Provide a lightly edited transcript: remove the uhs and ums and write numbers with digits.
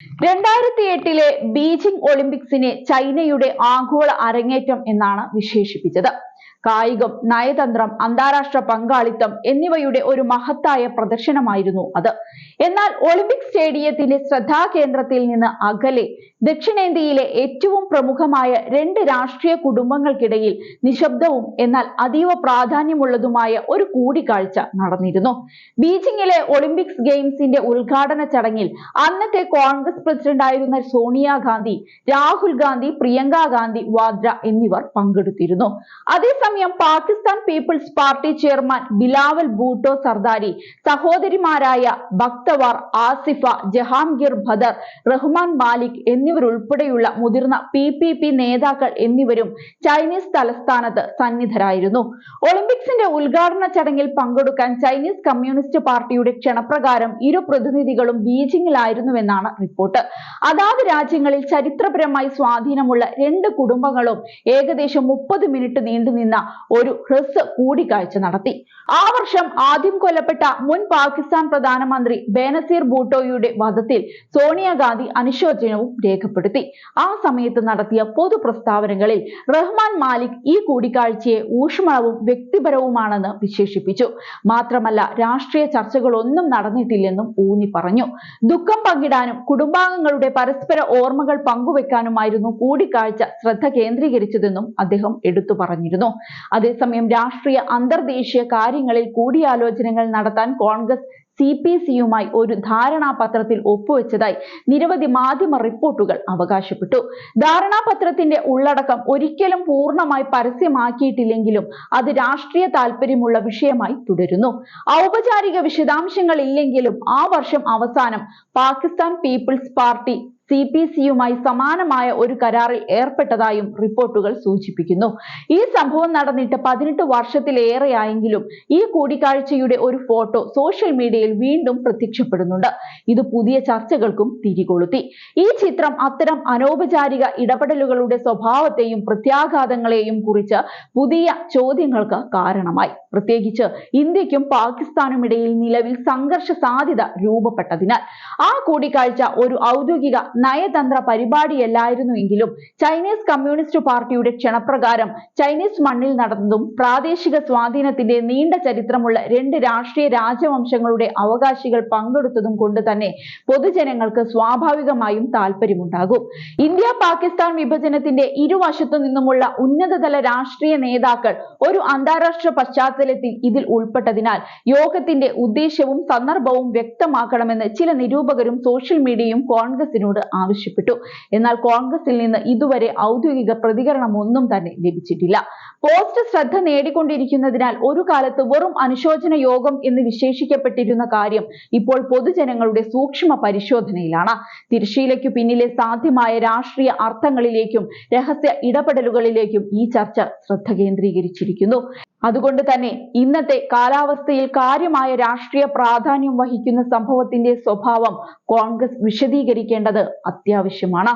2008 Beijing ഒളിമ്പിക്സിനെ ചൈനയുടെ ആഗോള അരങ്ങേറ്റം എന്നാണ് വിശേഷിപ്പിച്ചത്. കായികം, നയതന്ത്രം, അന്താരാഷ്ട്ര പങ്കാളിത്തം എന്നിവയുടെ ഒരു മഹത്തായ പ്രദർശനമായിരുന്നു അത്. എന്നാൽ ഒളിമ്പിക് സ്റ്റേഡിയത്തിന്റെ ശ്രദ്ധാകേന്ദ്രത്തിൽ നിന്ന് അകലെ ദക്ഷിണേന്ത്യയിലെ ഏറ്റവും പ്രമുഖമായ രണ്ട് രാഷ്ട്രീയ കുടുംബങ്ങൾക്കിടയിൽ നിശബ്ദവും എന്നാൽ അതീവ പ്രാധാന്യമുള്ളതുമായ ഒരു കൂടിക്കാഴ്ച നടന്നിരുന്നു. ബീജിംഗിലെ ഒളിമ്പിക്സ് ഗെയിംസിന്റെ ഉദ്ഘാടന ചടങ്ങിൽ അന്നത്തെ കോൺഗ്രസ് പ്രസിഡന്റായിരുന്ന സോണിയാഗാന്ധി, രാഹുൽ ഗാന്ധി, പ്രിയങ്ക ഗാന്ധി വാദ്ര എന്നിവർ പങ്കെടുത്തിരുന്നു. അതേസമയം Pakistan Peoples Party chairman Bilawal Bhutto Zardari, സഹോദരിമാരായ ബക്തവാർ, ആസിഫ, ജഹാംഗീർ ഭദർ, റഹ്മാൻ മാലിക് എന്നിവരുൾപ്പെടെയുള്ള മുതിർന്ന PPP നേതാക്കൾ എന്നിവരും ചൈനീസ് തലസ്ഥാനത്ത് സന്നിധരായിരുന്നു. ഒളിമ്പിക്സിന്റെ ഉദ്ഘാടന ചടങ്ങിൽ പങ്കെടുക്കാൻ ചൈനീസ് കമ്മ്യൂണിസ്റ്റ് പാർട്ടിയുടെ ക്ഷണപ്രകാരം ഇരു പ്രതിനിധികളും ബീജിംഗിലായിരുന്നുവെന്നാണ് റിപ്പോർട്ട്. അതാത് രാജ്യങ്ങളിൽ ചരിത്രപരമായി സ്വാധീനമുള്ള രണ്ട് കുടുംബങ്ങളും ഏകദേശം 30 മിനിറ്റ് നീണ്ടുനിന്ന ഒരു ഹ്രസ്വ കൂടിക്കാഴ്ച നടത്തി. ആ വർഷം ആദ്യം കൊല്ലപ്പെട്ട മുൻ പാകിസ്ഥാൻ പ്രധാനമന്ത്രി ബേനസീർ ഭൂട്ടോയുടെ വധത്തിൽ സോണിയാഗാന്ധി അനുശോചനവും രേഖപ്പെടുത്തി. ആ സമയത്ത് നടത്തിയ പൊതു പ്രസ്താവനകളിൽ റഹ്മാൻ മാലിക് ഈ കൂടിക്കാഴ്ചയെ ഊഷ്മളവും വ്യക്തിപരവുമാണെന്ന് വിശേഷിപ്പിച്ചു. മാത്രമല്ല, രാഷ്ട്രീയ ചർച്ചകളൊന്നും നടന്നിട്ടില്ലെന്നും ഊന്നി പറഞ്ഞു. ദുഃഖം പങ്കിടാനും കുടുംബാംഗങ്ങളുടെ പരസ്പര ഓർമ്മകൾ പങ്കുവെക്കാനുമായിരുന്നു കൂടിക്കാഴ്ച ശ്രദ്ധ കേന്ദ്രീകരിച്ചതെന്നും അദ്ദേഹം എടുത്തു പറഞ്ഞിരുന്നു. അതേസമയം രാഷ്ട്രീയ അന്തർദേശീയ കാര്യങ്ങളിൽ കൂടിയാലോചനകൾ നടത്താൻ കോൺഗ്രസ് CPC-യുമായി ഒരു ധാരണാപത്രത്തിൽ ഒപ്പുവെച്ചതായി നിരവധി മാധ്യമ റിപ്പോർട്ടുകൾ അവകാശപ്പെട്ടു. ധാരണാപത്രത്തിന്റെ ഉള്ളടക്കം ഒരിക്കലും പൂർണ്ണമായി പരസ്യമാക്കിയിട്ടില്ലെങ്കിലും അത് രാഷ്ട്രീയ താൽപര്യമുള്ള വിഷയമായി തുടരുന്നു. ഔപചാരിക വിശദാംശങ്ങൾ ഇല്ലെങ്കിലും ആ വർഷം അവസാനം പാകിസ്ഥാൻ പീപ്പിൾസ് പാർട്ടി CPC-യുമായി സമാനമായ ഒരു കരാറിൽ ഏർപ്പെട്ടതായും റിപ്പോർട്ടുകൾ സൂചിപ്പിക്കുന്നു. ഈ സംഭവം നടന്നിട്ട് 18 വർഷത്തിലേറെയായെങ്കിലും ഈ കൂടിക്കാഴ്ചയുടെ ഒരു ഫോട്ടോ സോഷ്യൽ മീഡിയയിൽ വീണ്ടും പ്രത്യക്ഷപ്പെടുന്നുണ്ട്. ഇത് പുതിയ ചർച്ചകൾക്കും തിരികൊളുത്തി. ഈ ചിത്രം അത്തരം അനൗപചാരിക ഇടപെടലുകളുടെ സ്വഭാവത്തെയും പ്രത്യാഘാതങ്ങളെയും കുറിച്ച് പുതിയ ചോദ്യങ്ങൾക്ക് കാരണമായി. പ്രത്യേകിച്ച് ഇന്ത്യക്കും പാകിസ്ഥാനുമിടയിൽ നിലവിൽ സംഘർഷ സാധ്യത രൂപപ്പെട്ടതിനാൽ. ആ കൂടിക്കാഴ്ച ഒരു ഔദ്യോഗിക നയതന്ത്ര പരിപാടിയല്ലായിരുന്നുവെങ്കിലും ചൈനീസ് കമ്മ്യൂണിസ്റ്റ് പാർട്ടിയുടെ ക്ഷണപ്രകാരം ചൈനീസ് മണ്ണിൽ നടന്നതും പ്രാദേശിക സ്വാധീനത്തിന്റെ നീണ്ട ചരിത്രമുള്ള രണ്ട് രാഷ്ട്രീയ രാജവംശങ്ങളുടെ അവകാശികൾ പങ്കെടുത്തതും കൊണ്ട് തന്നെ പൊതുജനങ്ങൾക്ക് സ്വാഭാവികമായും താല്പര്യമുണ്ടാകും. ഇന്ത്യ പാകിസ്ഥാൻ വിഭജനത്തിന്റെ ഇരുവശത്തു നിന്നുമുള്ള ഉന്നതതല രാഷ്ട്രീയ നേതാക്കൾ ഒരു അന്താരാഷ്ട്ര പശ്ചാത്തലത്തിൽ ഇതിൽ ഉൾപ്പെട്ടതിനാൽ യോഗത്തിന്റെ ഉദ്ദേശ്യവും സന്ദർഭവും വ്യക്തമാക്കണമെന്ന് ചില നിരൂപകരും സോഷ്യൽ മീഡിയയും കോൺഗ്രസിനോട് ആവശ്യപ്പെട്ടു. എന്നാൽ കോൺഗ്രസിൽ നിന്ന് ഇതുവരെ ഔദ്യോഗിക പ്രതികരണമൊന്നും തന്നെ ലഭിച്ചിട്ടില്ല. പോസ്റ്റ് ശ്രദ്ധ നേടിക്കൊണ്ടിരിക്കുന്നതിനാൽ ഒരു കാലത്ത് വെറും അനുശോചന യോഗം എന്ന് വിശേഷിക്കപ്പെട്ടിരുന്ന കാര്യം ഇപ്പോൾ പൊതുജനങ്ങളുടെ സൂക്ഷ്മ പരിശോധനയിലാണ്. തിരശ്ശീലയ്ക്കു പിന്നിലെ സാധ്യമായ രാഷ്ട്രീയ അർത്ഥങ്ങളിലേക്കും രഹസ്യ ഇടപെടലുകളിലേക്കും ഈ ചർച്ച ശ്രദ്ധ കേന്ദ്രീകരിച്ചിരിക്കുന്നു. അതുകൊണ്ട് തന്നെ ഇന്നത്തെ കാലാവസ്ഥയിൽ കാര്യമായ രാഷ്ട്രീയ പ്രാധാന്യം വഹിക്കുന്ന സംഭവത്തിന്റെ സ്വഭാവം കോൺഗ്രസ് വിശദീകരിക്കേണ്ടത് അത്യാവശ്യമാണ്.